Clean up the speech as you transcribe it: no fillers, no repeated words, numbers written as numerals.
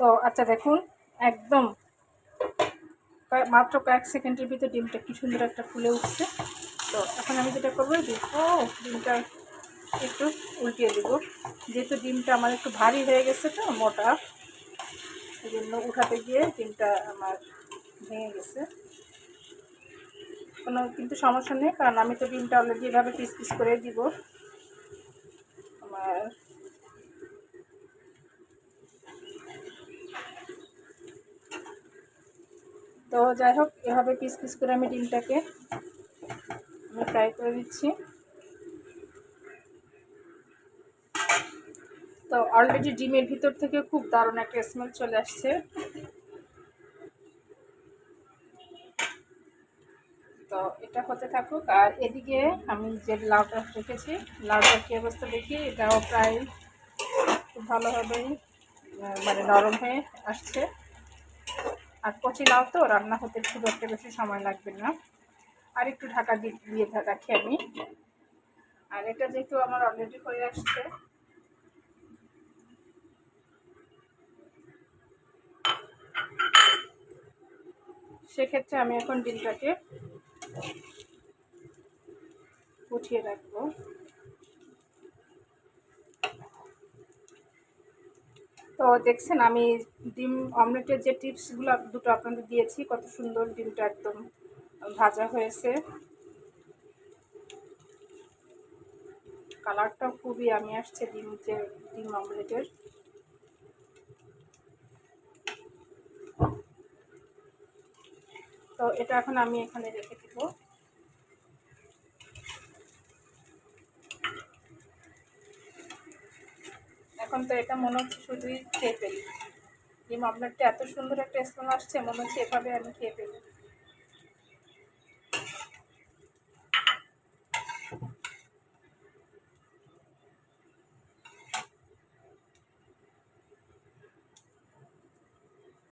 তো আচ্ছা দেখুন, একদম মাত্র কয়েক সেকেন্ডের ভিতরে ডিমটা কি সুন্দর একটা ফুলে উঠছে। তো এখন আমি যেটা করবো, ডিমটা একটু উল্টিয়ে দেবো। যেহেতু ডিমটা আমার একটু ভারী হয়ে গেছে, তো মোটা, এই জন্য উঠাতে গিয়ে ডিমটা আমার ভেঙে গেছে। কোনো কিন্তু সমস্যা নেই, কারণ আমি তো ডিমটা অলরেডি এভাবে পিস পিস করে দিব। আমার তো যাই হোক, এভাবে পিস পিস করে আমি ডিমটাকে আমি ফ্রাই করে দিচ্ছি। তো অলরেডি ডিমের ভিতর থেকে খুব দারুণ একটা স্মেল চলে আসছে। তো এটা হতে থাকুক, আর এদিকে আমি যে লাউটা রেখেছি, লাউটার কী অবস্থা দেখি। এটাও প্রায় খুব ভালোভাবেই মানে নরম হয়ে আসছে। আর কচি লাউ তো রান্না হতে খুব একটা বেশি সময় লাগবে না। আর একটু ঢাকা দিয়ে রাখি আমি। আর এটা যেহেতু আমার অলরেডি হয়ে আসছে, সেক্ষেত্রে আমি এখন ডিমটাকে উঠিয়ে রাখবো। তো দেখছেন, আমি ডিম অমলেটের যে টিপসগুলো দুটো আপনাদের দিয়েছি, কত সুন্দর ডিমটা একদম ভাজা হয়েছে। কালারটাও খুবই আমি আসছে ডিম অমলেটের। তো এটা এখন আমি এখানে রেখে দিব। এখন তো এটা মনে হচ্ছে শুধুই খেয়ে ফেলি। ডিম অমলেটটা এত সুন্দর একটা স্মেল আসছে, মনে হচ্ছে এভাবে আমি খেয়ে ফেলি।